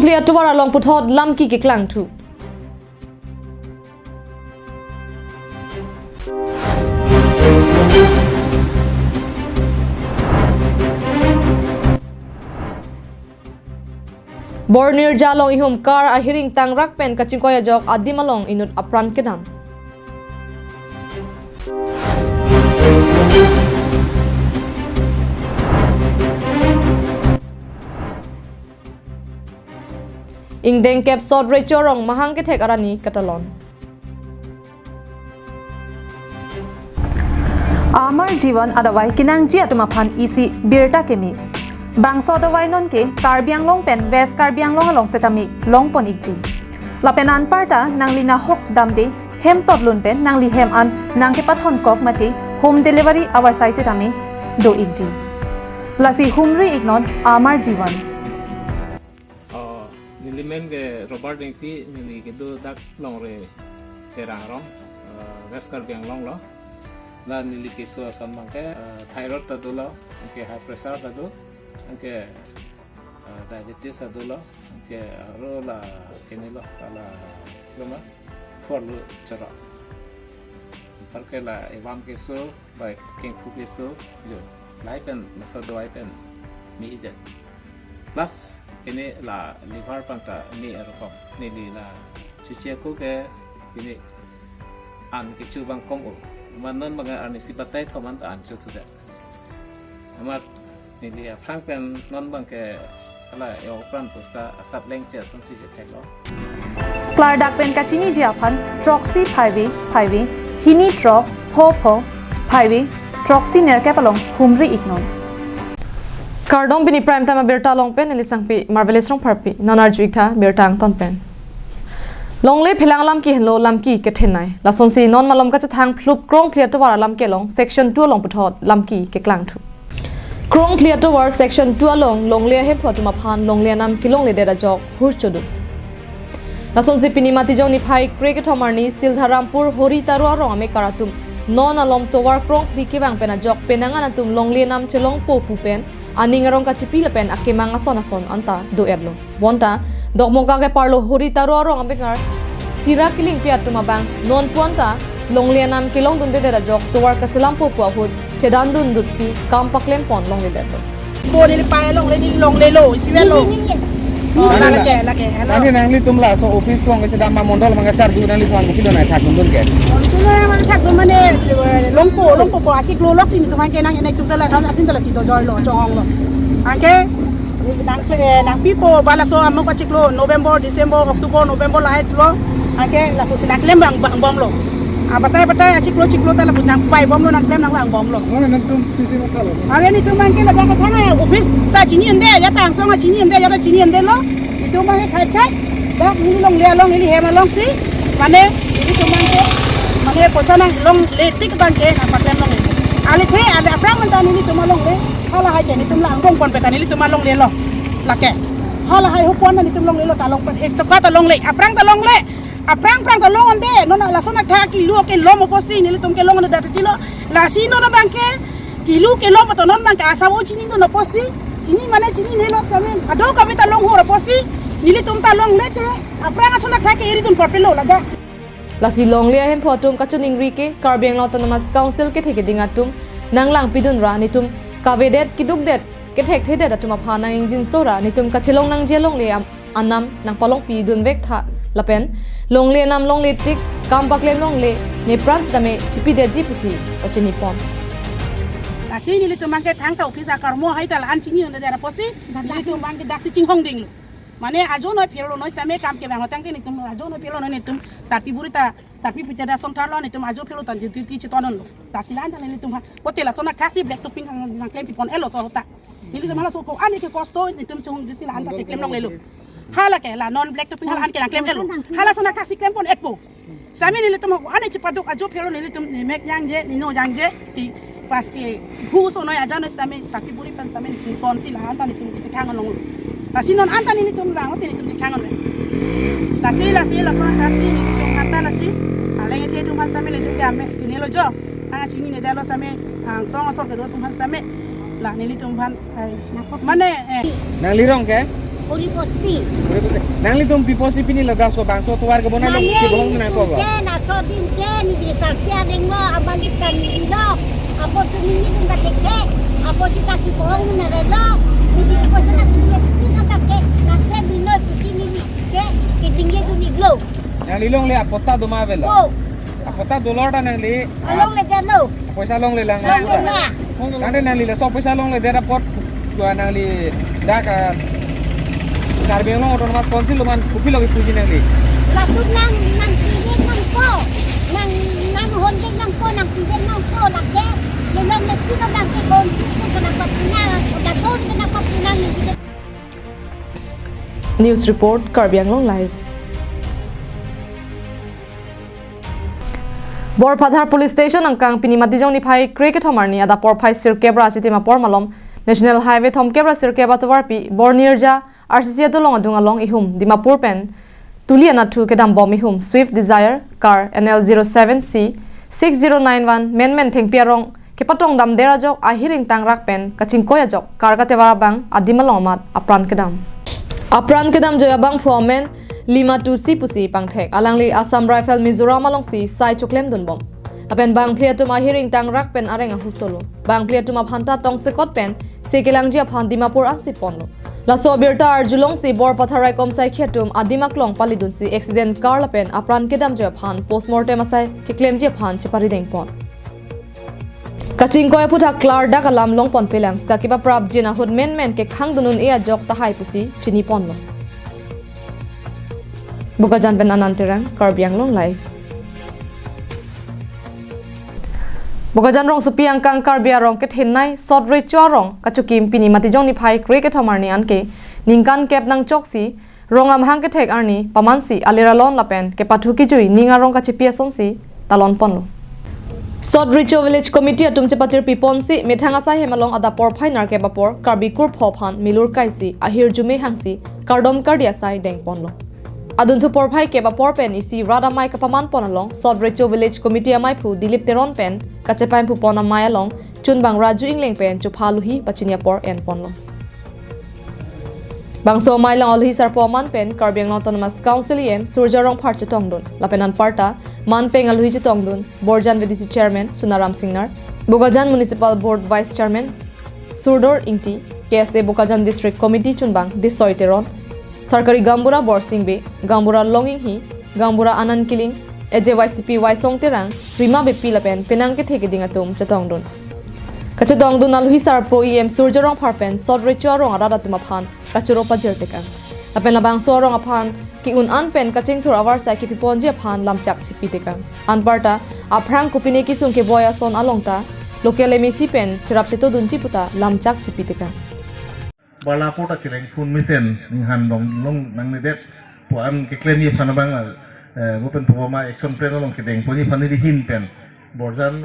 เพลียตัวลองพุทธอดลำกีกกลางทุบอร์เนียร์จาลองอิหุมการอาฮิริงตังรักเป็นกัจจิงกอยจอกอดีมาลองอินุดอัปรันกันอิงเดงเก็บสอดเรเจอรองมหังเกเทกอารานีกัตลอนআমার জীবন আদাওয়াই কিনাং জি আতমা ফান ইসি বিরটা কেমি বাংস আদাওয়াই নন কে কার্বিয়াং লং পেন ওয়েস্ট কার্বিয়াং লং লং সেটামি লং পনিক জি লাপেন আন পার্টা নাংলি না হক দাম দে হেম তদলুন পেন নাংলি হেম আন নাংকে পাথন কক মাটি হোম ডেলিভারি আওয়ার সাইসে তামি দো ইক জি লাসি হুমরি ইগনন আমার জীবন Nilimen ke Robert Dengti nili gitu dak long re terang rong West Biang long lo la nili kisu sambang ke thyroid tadu lo ke high pressure tadu ke diabetes tadu lo ke ro la kene lo la lama for lo chara par ke la evam kisu by king fu kisu jo lai pen masa doi pen mi ije plus ini la liver pangta ni erokom ni la cuci aku ke ini an kicu bang kom manon bang an sibatai thoman an cu tu dak amat ni dia frank pen non bang ke ala yo pran posta asap leng che son si je thek lo ক্লার ডাক পেন কাচিনি জি আফান ট্রক্সি ফাইভি হিনি ট্রক ফো ফাইভি ট্রক্সি নেরকে পালং হুমরি ইগনন Kardong bini prime time berta long pen elisang pi marvelous rong parpi nonar juik tha bertang ton pen long le philang lam ki hello lam ki ke thenai la son si non malom ka cha thang phlup krong phlia to war lam ke long section 2 long puthot lam ki ke klang thu krong phlia to war section 2 long le he phot ma phan long le nam ki long le da jok hur chodu la son si pini mati jong ni phai kre ke thomar ni Sildharampur hori tarwa rong ame karatum non alom to war krong phli ke bang pena jok penanga na tum long le nam chelong po pu pen ani ngarong ka chipila pen akimang ason anta do erlo bonta dogmoga ke parlo hori taro arong ambengar sira kiling piat tuma bang non puanta longlianam kilong dun de da jok towar ka selam po po hud chedan dun dutsi kam paklem pon long le deto ko ni pa long le lo sila lo la ke nanti nangli tumla so office long ke sedang mamondol mangacar juga nangli tuan kilo naik thak dun ke tuma man thak dun mane long po achik lo lok sini tuman ke nang ene tumta la kan atin tala si do joy lo chong lo angke nang pipo bala so am ko achik lo November December October November la het lo angke la ko sinak lem bang bom lo batai achik lo tala ko nang pai bom lo nang lem nang bang bom lo mana nanti sisi nakal angke ni tuman ke la ka thana office ta chini ende ya tang so nga chini ende ya ta chini ende lo itu mah khai dah ini long le long ini hema long si mane ini cuman ke mane posana long le tik bang ke apa kan long ini ali the ada apa man ini cuma long le hala hai ni tum lang gong kon petan ini cuma long le lo lake hala hai hupon ni tum long le lo ta long pen extra ka ta long le aprang ta long le aprang ta long ande no na la sona tha ki lu ke lo mo posi ni tum ke long na data kilo la si no na bang ke kilu ke lo to non bang ka asa wo chini no posi chini mane chini ne lo samen ado ka beta long ho posi nili tum ta long leke aprang asona thake eri tum porpelo laga lasi long le hem photum ka chuning ri ke Karbiang autonomous council ke theke dinga tum nanglang pidun ra ni tum kavedet kiduk det ke thek the det atuma phana engine sora ni tum ka chelong nang je long le anam nang palong pi dun vek tha lapen long le nam long le tik kam paklem long le ne prans dame chipi de ji pusi ochini pon asi nili tum mangke thang ta office karmo hai ta lan chini ne dera posi nili tum mangke daksi ching hong ding lu mane ajo noi phelo noi same kam ke bang hotang ke ni tum ajo noi phelo noi ni tum sarpi burita sarpi pita da song thar lo ni tum ajo phelo tan ji ti chi tonon lo ta silan ta ni tum hotel sona kasi black to pink nang klem pipon elo so hota ni tum hala so ko ani ke kosto ni tum chung ji silan ta ke klem long le lo hala ke la non black to pink hala an ke nang klem elo hala sona kasi klem pon etpo sami ni tum ani chi paduk ajo phelo ni tum ni mek yang je ni no yang je ti pas ke hu so noi aja no same sarpi buri pan same ni kon silan ta ni tum chi khang long Lasi non anta ni tum lang otin tum cikangon le. Lasi la so lasi ni tum kata lasi. Aleng ete tum has same le tum game ni lo jo. Anga sini ne dalo same ang song asor ke tum has same. La ni tum ban mane nangli rong ke Puri posti. Nang litum piposi pini laga so bangso tuar ke bona lo Nani ci bohong na ko ba. ke na so din ke ni di sapia dengo abalikan ni lo. Apo tu ni ni nda teke. Apo si kasi bohong na re lo. Ni di ko sa na tu na ta ke. Na ke bino tu si ni ke tinggi tu ni glo. Nang lilong le apota do ma vela. Oh, Apota dollar ta nang li along le ke no. paisa long le lang Lang le na. na. Kan nang li le so paisa long le dera pot gua nang li da ka Karbeng long autonomous council man kupi lagi puji nang li. Lalu nang pilih nang po, nang honde nang po, nang pilih nang po, lagi. Dengan itu nang ke konsil tu kenapa punya, udah tahu kenapa punya ni. News report Karbi Anglong Live. Borpadhar Police Station angkang pinimati jong ni phai cricket homarni ada por phai sir kebra sitima por malom National Highway thom kebra sir keba towarpi Bornirja RCC dolong adung along ihum Dimapur pen Tuliana thu kedam bom ihum Swift Desire car NL07C 6091 men thengpiarong kepatong dam dera jok ahiring tangrak pen kachingkoya jok car katewara bang adimalong mat apran kedam joya bang foreman Lima tu si pusi pangthek alangli Assam Rifle Mizoram alongsi sai choklem dunbom apen bang pliatum ahiring tangrak pen arenga husolo bang pliatum aphanta tong sekot pen sekelangji aphan Dimapur ansi ponlo laso birta arjulong si bor patharai komsai khetum adimaklong palidun si accident car lapen apran kedam joya phan postmortem asai keklemji aphan chepari deng pon kachingkoy putha klar dak alam long pon pelang stakiba prab jina hud men ke khang dunun e jok tahai pusi chini ponlo Bukajan pen anantirang Karbi Anglong Live. Bukajan rong supi angkang Karbi arong ket hinnai sodre chorong kachukim pini matijong ni phai cricket homarni anke ningkan kep nang choksi rong am hang ke thek arni pamansi aliralon lapen ke pathuki jui ningarong kachipia sonsi talon ponlo. Sodricho Village Committee atum chepatir piponsi methanga sa hemalong ada por phai nar ke bapor Karbi kur phophan milur kaisi ahir jume hangsi kardom kardia sai deng ponlo. Aduntu porphai keba porpen isi rada mai kapaman ponalong Sodrecho Village Committee amai phu Dilip Teron pen kachepaim phu pona mai along chunbang Raju Ingleng pen chuphaluhi pachinia por en ponlo bangso mai lang olhi sarpoman pen Karbi Anglong Autonomous Council Surjarong Phar Chetongdun lapenan parta man peng alhui Chetongdun Borjan VDC Chairman Sunaram Singnar Bogajan Municipal Board Vice Chairman Surdor Ingti KSA Bogajan District Committee chunbang Disoi Teron Sarkari Gambura Borsingbe, Gambura Longinghi, Gambura Anan Kiling, AJYCP Waisong Terang, Rima Bepi Lapen, Penang ke theke dingatum Chetongdun. Kachetongdun alhui sarpo Surjarong Parpen, Sodrecho arong arada timaphan, Kachuro Pajir tekan. Apen labang sorong aphan, ki un anpen kaching thur awar sai ki piponji aphan lamchak chipi tekan. Anparta, aprang kupine ki sungke boya son alongta, lokale mesi pen, chirap cheto dunchi puta, lamchak chipi tekan. Bala pota chileng phun misen han dong long nang ne det po am ke claim ye phana bang open phoma action plan long ke deng poni phani di hin pen borjan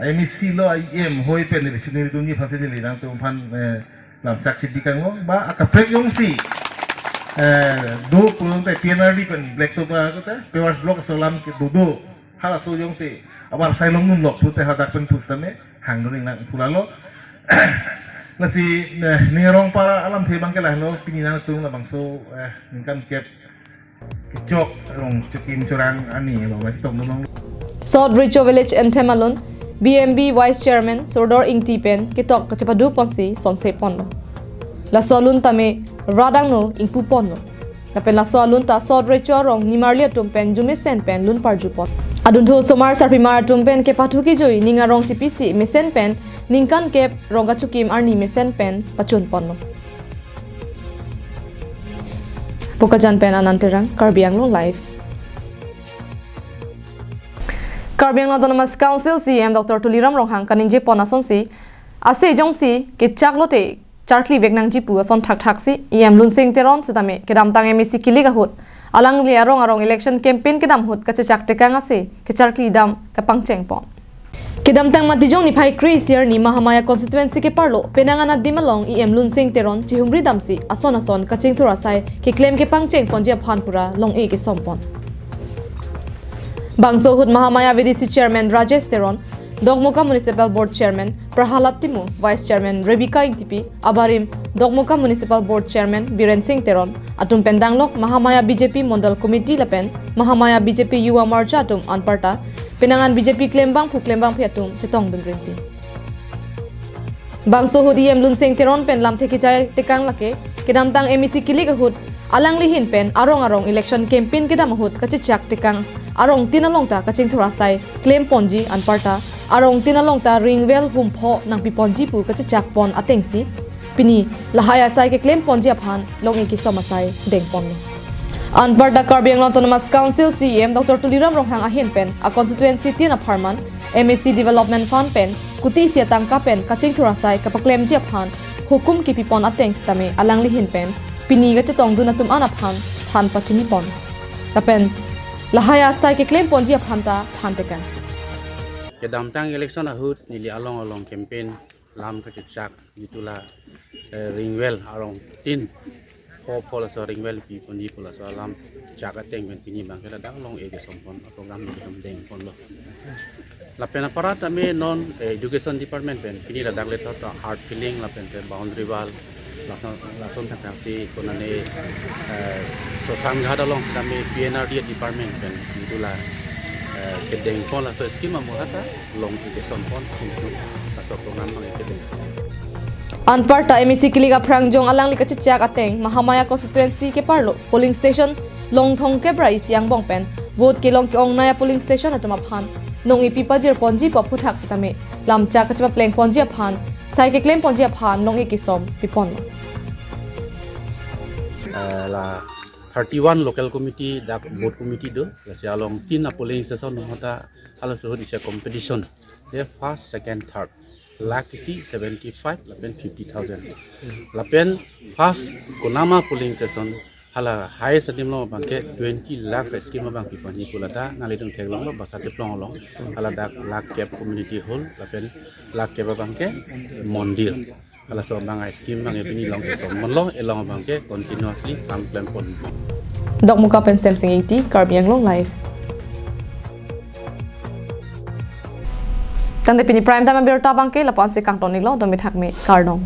ai mi si lo ai em hoi pen ni chini du ni phase ni nang tu phan lam chak chi bikang lo ba aka prek yong si do pulong te pnr di pen black to ba ko te pewars block solam ke do hala so yong si abar sai long num lok pute hadak pen pustame hang do ning nang pulalo Nasi ningarong para alam thebang ke lahlo pininan sung na bangso ningkan kep jok rong chukim churang ani lo ma stop no Sodricho Village Entemalun BMB Vice Chairman Surdor Ingti pen kitok kachapadu ponsi sonse ponlo la solun tame radang no ingpu ponlo lapen la solun ta Sodricho rong nimarlia tumpen jume sen pen lun parju pot aduntu somar sarpimar tumpen ke pathuki joi ningarong chipisi mesen pen ningkan kep ronga chukim arni mesen pen pachun ponlo Pukajan pen anantirang Karbi Anglong Live. Karbi Anglong Autonomous Council CM Dr. Tuliram Ronghang kaningje ponason si ase jongsi ke chaklote charkli vegnang jipu ason thak si em lunsing teron setame kedam tang emisi kiliga hut alang li arong election campaign kedam hut kache chak tekang ase ke charkli dam kapang chengpon kedam tang matijong ni phai Chris year ni Mahamaya constituency ke parlo penangana dimalong em lunsing teron chihumri damsi ason kaching thura sai ke claim ke pangcheng ponjia phanpura long e ke sompon Bangso hut Mahamaya VDC Chairman Rajesh Teron Dogmoka Municipal Board Chairman Prahalat Timu, Vice Chairman Rebecca Ingtipi, Abarim, Dogmoka Municipal Board Chairman Biren Singh Teron, atum pendanglok Mahamaya BJP Mondal Committee Lapen, Mahamaya BJP Yuwa Marcha atum Anparta, Penangan BJP Klembang Puklembang Piatum, Cetong Dundrinti. Bangso Hudiem Lun Singh Teron pen lam theki jai tekang lake, kedamtang MEC Kilik Hud, Alang lihin pen arong election campaign kedam hud kachichak tekang, arong tinalong ta kaching thurasai, claim ponji Anparta, arong tinalong ta ringwell humpho nang piponji pu kachichak pon atengsi, pini lahaya sai ke claim ponji aphan longi ki somasai dengpon. Anparta Karbi Anglong Autonomous Council CEM Dr. Tuliram Ronghang ahin pen a constituency tin apartment MEC Development Fund pen kuti sia tangka pen kaching thurasai kapaklem ji aphan hukum ki pipon ateng stame alang lihin pen pini ga chetong dun atum an aphan than pachini pon tapen lahaya sai ke claim ponji aphan ta than tekan ke damtang election ahut nili along campaign lam ka chak ditula ringwell arong tin pol so ringwell pi poni pol so lam chak ateng ben pini bang kala dang long ege sompon program ni dam deng pon lo la pena parata me non education department ben pini la dak le to art filling la pen boundary wall la son ta si konane so sangha dalong kami PNRD department ben ditula kedeng pon la so scheme mo hata long ege sompon la so program mang kedeng Anparta MEC Kiliga Prangjong alang likachi chak ateng Mahamaya constituency ke parlo polling station Longthong ke brai siang bongpen vote ke long ke ong naya polling station atama phan nong ipi pajir ponji pa phuthak satame lamcha kachwa pleng ponji aphan sai ke claim ponji aphan nong e kisom pipon la 31 local committee dak board committee do la sia long tin polling station hota ala so disia competition the first second third lakh isi 75 lapen 50,000 lapen first konama polling station hala high sadim lo bangke 20 lakh sa scheme bang pipani kulata nalidung theglong lo basate plong lo hala dak lakh cap community hall lapen lakh cap bangke mondir hala so bang scheme bang epini long so monlo elong bangke continuously kam plan pon Dok muka pen Sam Singh 80 Karbi Anglong live Tante pini prime time bir tabang ke lapon se kang toni lo domi thak me kardong